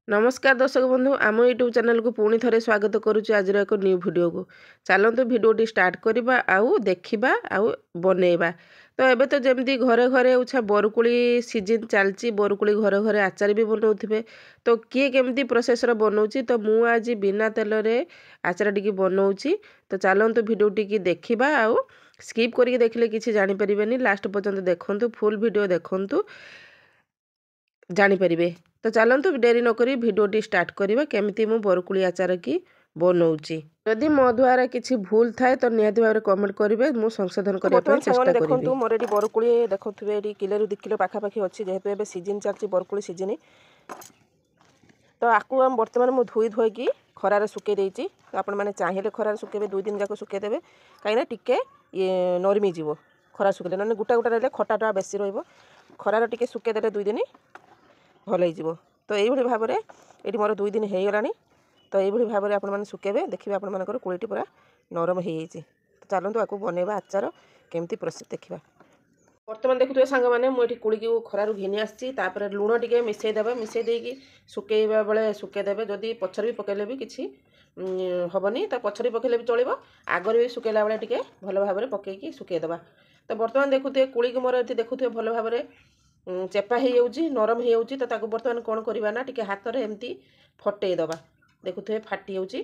नमस्कार दर्शक बंधु आम यूट्यूब चैनल को पुणी थे स्वागत करुच्ची आज एक न्यू वीडियो को चलते भिडियोटी स्टार्ट करवा आउ देखा आउ बनइबा। तो एबे तो जमी घरे घरे उछा बरकुली सीजन चलती बरकुली घरे घरे आचार भी बनाऊे। तो किए केमती प्रोसेसर बनाऊँगी तो मु आज बिना तेल रे आचार टी बनाऊँगी। तो चलते भिडियोटी देखा आउ स्किप करके देखले किसी जानीपर लास्ट पर्यंत देखूँ फुल वीडियो देखूँ जानीपर। तो चलतु डेरी नक भिडियोटी स्टार्ट करवा केमिति मु बरकुली आचार की बनाऊँगी। जदि मो द्वारा किसी भूल थाए तो निहाती भाव कमेंट करेंगे मु संशोधन करने चेष्टा करी। मोर ये बरकुली देखुए ये किलो रु 2 किलो पाखापाखि अच्छी जेहेतु एवं सीजन चलती बरकुली सीजन। तो आपको आम बर्तमान मुझे धोई धोईकी खरार सुखे देती। तो आपण मैंने चाहिए खरार सुखेबे 2 दिन जाक सुखेदेवे कहीं टिके ये नरमी जीव खरार सुखेले ना गोटा गोटा रही खटाटा बेसी ररार टिके सुखेदे 2 दिन भल हो। तो यही भाव में ये मोर 2 दिन हो गला। तो यही भाव में आपने सुखेबे देखिए आपर कोड़ीटी पूरा नरम हो। तो चलते आपको बनवा आचार केमती प्रोसेस देखा। बर्तमान देखुए सांग मैंने मुझे कुड़ी को खरार घिनी आसी लुण टे मिसईदे मिसईदी सुखेबा बेले सुखेदेवे जदि पछर भी पकड़े भी किसी हेनी तो पछर पकड़े भी चलो आगर भी सुखेला बेले टे भल भाव में पकईकी सुखेदेवा। तो बर्तमान देखुए कुड़ी की मोर ये देखुए भल भाव में चेपा हो नरम हो। तो बर्तमान कौन करवा टे हाथ में एमती फटेदबा देखुए फाटी जाऊँगी।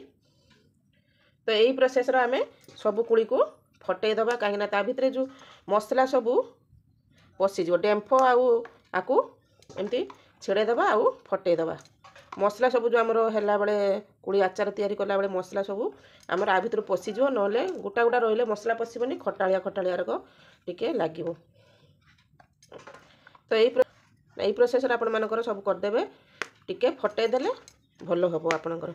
तो यही प्रोसेस आम सब कुड़ी को फटेदबा कहीं भितर जो मसला सबू पशिज डेम्फ आकु एमती छेड़ेदबा आउ फटेदबा मसला सब जो आमर है बेले कुड़ी आचार तैयारी कला बेले मसला सब आमर आ भर पशिज ना गोटा गोटा रही मसला पशबनी खटालिया खटालिया रक टिके लगे। तो यही प्रोसेस आपण मानकर सब करदे टिके फटेदेले भल हम आपणकर।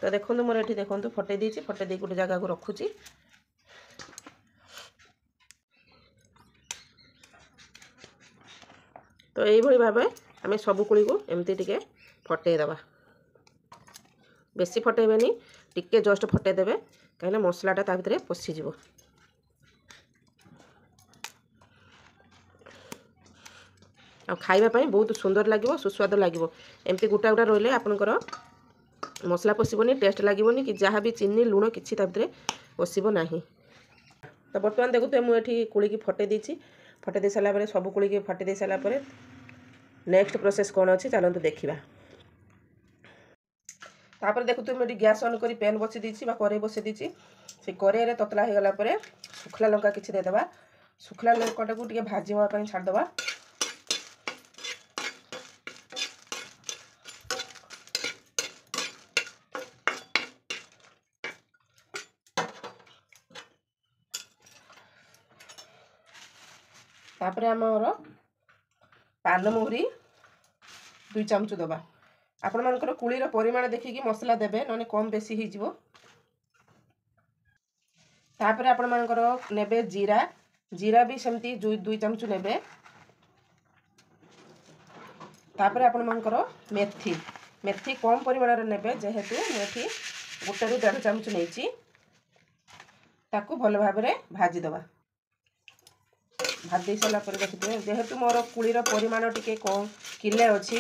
तो देखो मोर ये देखो फटे दी फटे दी गोटे जगह को रखुची। तो यही भाव आम सब कुड़ी को एमती टिके फटेदबा बेसी फटेबेनी टिके जस्ट फटेदेवे कहीं मसलाटा ता भीतर पशिज। आ खाइबापी बहुत सुंदर लगे सुस्वाद लगे एमती गोटा गोटा रही आपंकर मसला पशबनी टेस्ट लगे कि जहाँ भी चीनी लुण किसी भीतर पशब ना। तो बर्तमान देखुए मुझे कुड़ी की फटे दी फटे दे सारापर सब कुड़ी की फटे दे सारापर नेक्स्ट प्रोसेस कौन अच्छी चलते देखा। तापर देखुए मुझे गैस ऑन कर पैन बसी देती कड़े बसी देती से कड़े ततला हो गला सुखला लंका किसी देदेबा सुखला लंका को भाजवाई छाड़देवा। तापर आमर पान मुहरी 2 चामच दबा आपण मानकर कुड़ीर परिमाण देखिकी मसला देबे ना कम बेसी हो। तापर आपण मानकर नेबे जीरा जीरा भी सेमती 2 चामच नेबे। तापर आपण मानकर मेथी मेथी कम परिमाण रे नेबे जेहेतु मेथी 1 ରୁ 1.5 चामच नहीं ताकू भल भाव में भाजीदबा। भाजी सारा देखिए जेहेतु मोर कुड़ीर परिमाण टिके कम किले अच्छी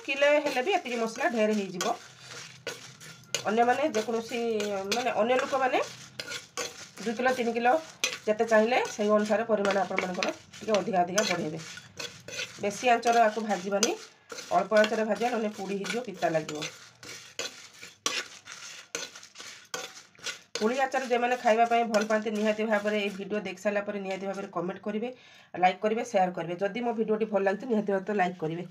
किले हेले भी एतिक मसला ढेर हो। अन्य माने जेकोसी माने अन्य लोक माने 2 किलो 3 किलो जिते चाहिए से अनुसार परिमाण आपंकर टे अधिका अधिका बढ़ेबे। बेसी आंचर आपको भाजबानी अल्प आंचर भाजा ना पुड़ी हो पिता लगे। कुड़ी आचार जो मैंने खावाई भल पाते निहाती भाव में वीडियो देख सारापर निहाती भाव में कमेंट करेंगे लाइक करेंगे शेयर करेंगे जदि मो वीडियोटी भल लगे निहाती भाव तो लाइक करेंगे।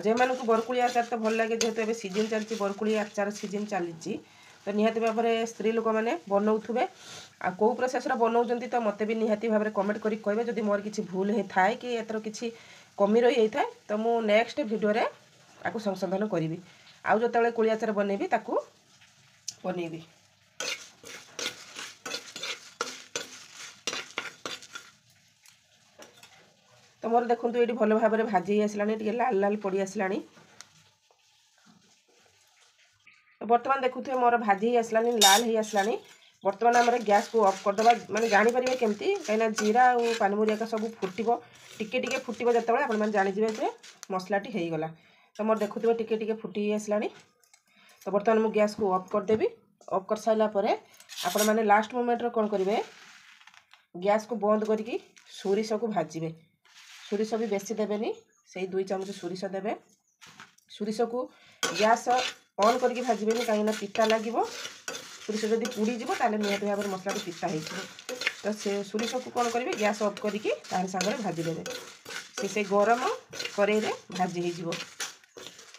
जो मानक बरकुली आचार तो भल लगे जेहेतु ए सीजन चलती बरकुली आचार सीजन चली तो निहाती भाव में स्त्री लोक मैंने बनाऊे आ कौ प्रोसेस बनाऊँ तो मत भी निहाती भाव में कमेंट करें कहे जब मोर किसी भूल होता है कि एतर किसी कमी रही है तो मु नेक्स्ट वीडियो आपको संशोधन करी आउ जो कुड़ी आचार बनैबी ताकू बनैबी। तो मोर देखो ये भल भाव में भाजी आसला लाल लाल पड़ी आसला। तो बर्तमान देखुए मोर भाजी आसला लाल हो आसला। बर्तमान आम गैस को ऑफ करदे मैंने जापर केमती कहीं जीरा और पानमुरिया सब फुटब टिके टिके फुटब जो आप जानीजे जे मसलाटी हो गला। तो मोर देखुथिबे टिके टिके फुटी आसलानी। तो बर्तमान मु गैस को ऑफ कर देबी। ऑफ कर साइला परे आपण माने लास्ट मोमेंट रो कोन करिवे गैस को बंद करके सोरिष को भाजिबे। सोरिष भी बेसी देबेनी, से 2 चमच सोरिष देबे। सोरिष को गैस ऑन करके भाजिबेनी कहीं ना पिता लागिवो। सोरिष जदि पुड़ी जीवो ताले निहाती भाबरे मसला को पिता हेइछो। तो से सोरिष को कोन करिवे गैस ऑफ करके तार संगे भाजी देबे। से गरम करेई रे भाजी हे जीवो।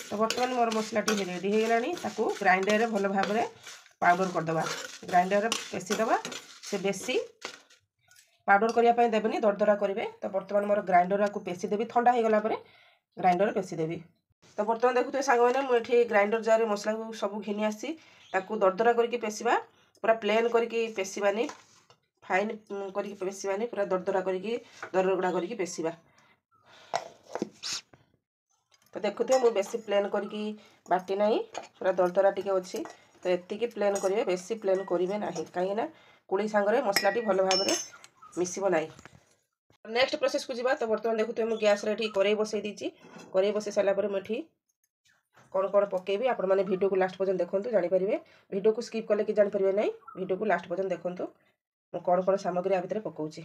तो बर्तमान मोर मसलाटी रेडी हो गलानी। ताकू ग्राइंडर रे भल भाबरे पाउडर कर दबा। ग्राइंडर रे पेसी दबा। से बेसी पाउडर करिया पय देबनी, दरदरा करिवे। तो बर्तमान मोर ग्राइंडर को पेसी देबी। ठंडा हो गला परे ग्राइंडर रे पेसी देबी। तो बर्तमान देखुते सांग माने मु एठी ग्राइंडर जार रे मसला को सब घिनी आसी। ताकू दरदरा करके पेसीबा, पूरा प्लेन करके पेसीबानी, फाइन करके पेसीबानी, पूरा दरदरा करके दरगुडा करके पेसीबा। तो देखुते मु बेसी प्लेन करके बाटी नहीं, पूरा दरदरा टिके अच्छी। तो एतिकी प्लेन करेंगे, बेसी प्लेन करेंगे ना, कहीं कुड़ी सांगरे मसलाटी भल भाव में मिसब ना। नेक्स्ट प्रोसेस को जीवा। तो बर्तमान देखुते मु गैस रे कड़ाई बसई दीची। कड़ाई बसई सारा पर मुझे कौन कौन पकेबी आपण मैंने वीडियो को लास्ट पर्यंत देखते जानीपारे। वीडियो को स्किप कले कि जानीपारे ना, वीडियो को लास्ट पर्यंत देखते मु कौन कौन सामग्री आ भितर पकाउची।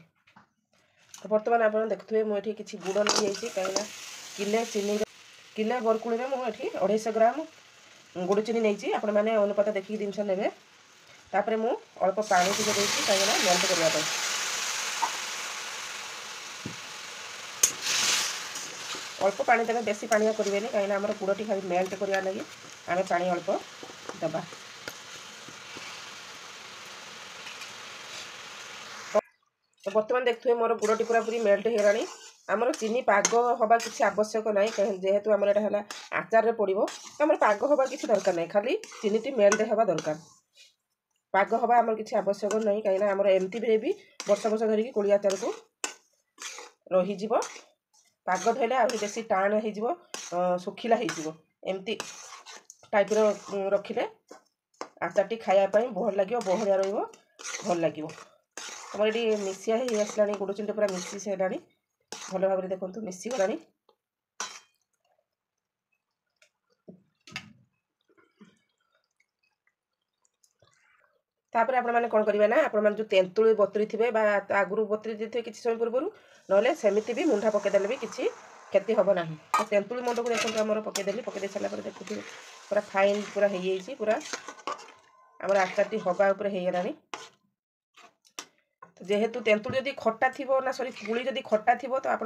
तो बर्तमान आप देखुए मुझे किसी गुड़ नहीं जाइए, कहीं किले चीनी किले बरकुड़ी में मुझे 250 ग्राम गुड़ चीनी नहीं, आपण मैंने अनुपात देखिए जिनस ने। तापर मु अल्प पानी टिके देती कहीं मेल्ट करने। अल्प पानी देवे, बेसी पानी करेंगे कहीं आम गुड़टी खाली मेल्ट करने लगे आम पानी अल्प दबा। तो बर्तमान देखुए मोर गुड़टी पूरा पूरी मेल्ट हो गलानी। आमर चीनी पाग हवा किसी आवश्यक ना, जेहेतु आमर एटा आचार रे पड़ो। तो आमर पाग हवा किसी दरकार नहीं, खाली चीनी मेल्ट हवा दरकार। पाग हवा आमर किसी आवश्यक नहीं, कहीं आमर एमती भी वर्ष वर्ष धरिकी कोली आचार को रही। पाग धोले आ बेसी टाण हो सुखिला हो एमती टाइप रखिले आचारटी खायापाई भल लगे, बहलिया रहा लगे। तुम ये मिसिया हो आसला गुड़ चीनी पूरा मिसी सारा भल भाव में देखो मिसीगला। तापर आपण मैंने कौन करेंगे ना, आपण मैंने जो तेंतुली बतुरी थे आगुरी बतुरी देते किसी समय पूर्व ना, सेमती भी मुंडा पकईदे भी किसी क्षति हम ना। तो तेंतुली मुंड को देखो आम पकईदेली। पकई सारापर देखुए पूरा फाइन पूरा हो जाइए, पूरा आम आचारटी हवा होगला। तो जेहेतु तेंतुली जब खट्टा थी ना, सॉरी पुली जब खट्टा थी तो आप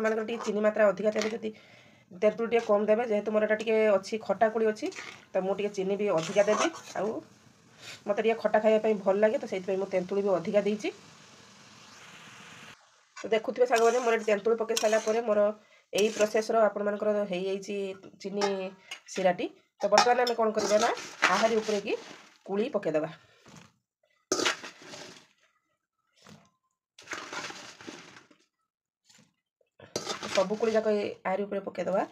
चीनी मात्रा अधिका देवे, जब तेंतुली टे कम देवे। जेहेतु मोर एटा टिके अच्छी खट्टा कुड़ी अच्छी, तो मुझे चीनी भी अधिका देवी। आउ मत खट्टा खायापी भल लगे, तो से तेंतुली भी अधिका देती। तो देखुए सांग मैंने मोर तेंतुली पकई सारापर मोर यही प्रोसेस आपर चीनी सीराटी। तो बर्तमान आम कौन करवा ना, आहरी उपरे की कुली पकईदबा। सब कुड़ी जाक आहरी उपरे पकईदबा।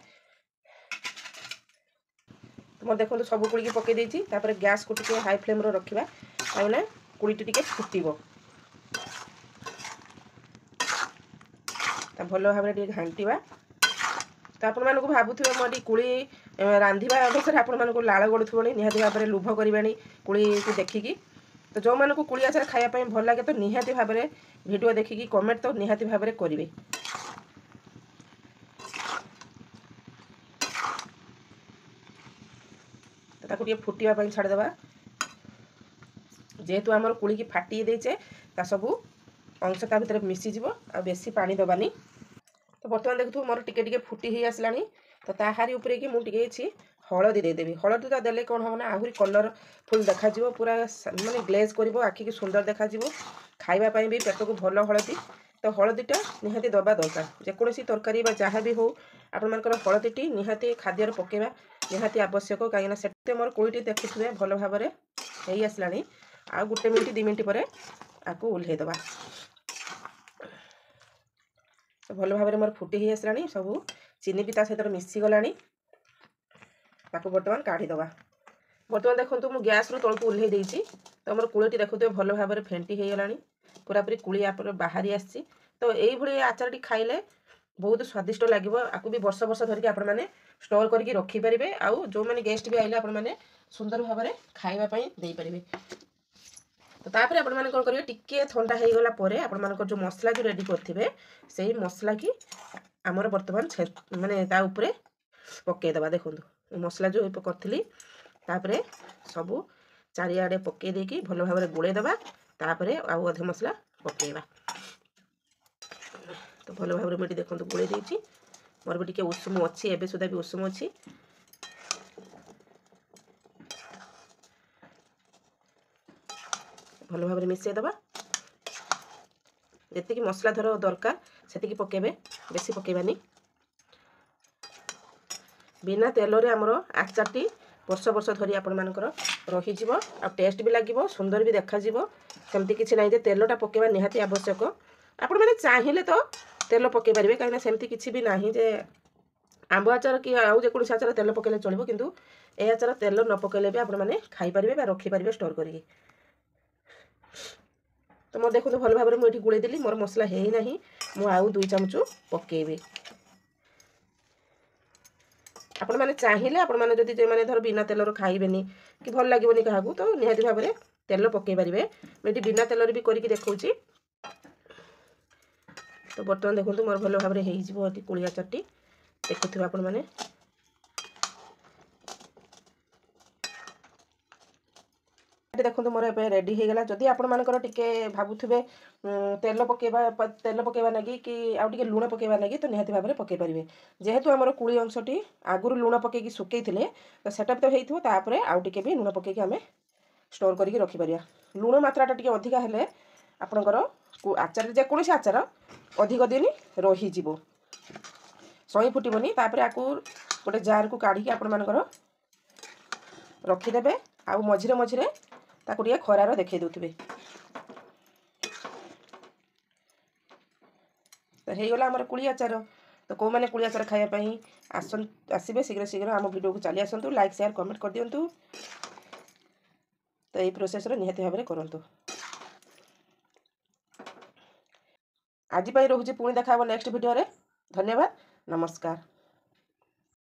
तो देखो सब कुड़ी पकई देती। गैस को टिके हाई फ्लेम रखा, कहीं कुड़ी टी फुटब। भल भाव में घांटा। तो आपण मानक भावुवे मोटी कुड़ी रांधिबा अवसर आपण मानक लाल गड़ुथबनी, निहाती भाव में लुभ करवानी कुड़ी को देखिकी। तो जो मानक कुड़ी आचार खायापी भल लगे, तो निहाती भाव में वीडियो देखिकी कमेंट तो निहाती भाव में करेंगे। तो ताकू टे फुटापी छाड़देवा। जेहेतु आमर कुड़ी की फाटी देचे, सबू अंश ता भीतर मिसीज आ बेसी पानी दबानी। तो बर्तमान देखु मोर टिके टिके फुटी ही आसलानी। तो ताहारी उपरे की मुझे हलदी देदेवी। हलदी टा देले कौन हम ना, आहरी कलर फुल देखा, पूरा माने ग्लेज कर आखि की सुंदर देखा। खावाई भी पेट को भल हलदी। तो हलदीटा निहाती दबा दरकार, जेकोसी तरकारी जहाँ भी हो आपण हलदीटी निहाती खाद्य पकेबा निहाती आवश्यक। कहीं से मोर कुड़ी देखुए भल भाव में हो आसलानी। आ 1 मिनिट 2 मिनिट पर आपको ओल्हेदबा। तो भल भाव में मोर फुटी ही आसलानी, सबू चीनी भी सहित मिसीगला। बर्तमान काढ़ीदबा। बर्तमान देखो मुझे गैस रू तौक ओल्हे देती। तो मोर कुड़ी देखुए भल भाव में फेंटी हो गलानी, पूरा पूरी कुड़ी आप बाहरी आसी। तो यही आचारटी खाइले बहुत स्वादिष्ट लगे आपको भी वर्ष वर्ष धरिक आपण मैंने स्टोर करके रखिपारे आउ जो मैंने गेस्ट भी आइले आपण मैंने सुंदर भाव में खावाई देपारे। तो तापर आपण मैंने कौन करेंगे टिके ठंडा हो गला पर आपण मानकर जो मसला जो रेडी करथिबे सेही मसला की आमर वर्तमान माने ता ऊपर पकेदेबा। देखो मसला जो करथिली तापर सबू चारिआडे पकई देकी भल भाव में गोलेदेबा तापर आउ अधे मसला पकेबा। तो भल भाव में मुझे देखो गोले देछि मोर भी टिके उषुम अच्छी एबे सुधा भी उषुम अच्छी। भल भाव में मिसईदेबा जी मसला धर दरकार से पकेबे बेसी पकेबानी। बिना तेल रे आमर आचारटी वर्ष वर्ष धरी आपण मानकर रही जीवो आ टेस्ट भी लागिवो सुंदर भी देखा जीवो। सेमती किछि नाही जे तेलटा पकेबा निहाती आवश्यक। आपण माने चाहिए तो तेल पकई पारे कहीं सेमती किछि भी नाही जे आंब आचार कि आउ जेकोसी आचार तेल पकेले चलिबो किंतु ए आचार तेल न पकेले भी आपण माने खाई पारिबे बा रखी पारिबे स्टोर करके। तो मोर देखो भल भाव में मुझे गुड़े देली मोर मसला है ना मु आउ 2 चमच पकेबी। आपण माने चाहिए आपण माने जदि जे माने धर बिना तेलर खाइबेनी कि भल लागोनी क्या तो निहाती भाव में तेल पकई पारे। मुझे बिना तेलर भी करके देखौची। तो बर्तमान देखो मोर भल भाव में कुली आचारटी देखुथिबे आपण माने। देखो मोर ए रेडी हो गला। जदि आपण मानकर टिके भाबुथिबे तेल पकेबा लगी कि आउ टिके लूण पकेबा लगी तो निहाती भाव में पकई पारिबे। जेहेतु आमर कुली अंशटी आगुरु लूण पकेकी सुकेइथिले तो सेटा तो हेइथिबो तापरे आउ टिके भी लूण पकेकी आमे स्टोर करके रखि परिया। लूण मात्राटा टिके अधिका हेले आपणकर आचार जेकोसी आचार अधिक दिन रही जीवो सही फुटबनी। तापर आकु गोटे जार को काढ़ी आपण मानकर रखिदेबे आउ मझिरे मझिरे ताकू टिके खरार देखै दउथिबे। तो हो गला आमर कुली आचार। तो कौ मैंने कुली आचार खायापाई आसबे शीघ्र शीघ्र आम वीडियो को चली आसतु लाइक शेयर कमेंट कर दियंतु। तो यही प्रोसेस निहाती भाव में करंतु। आज रोचे पुणी देखा नेक्स्ट वीडियो रे। धन्यवाद नमस्कार।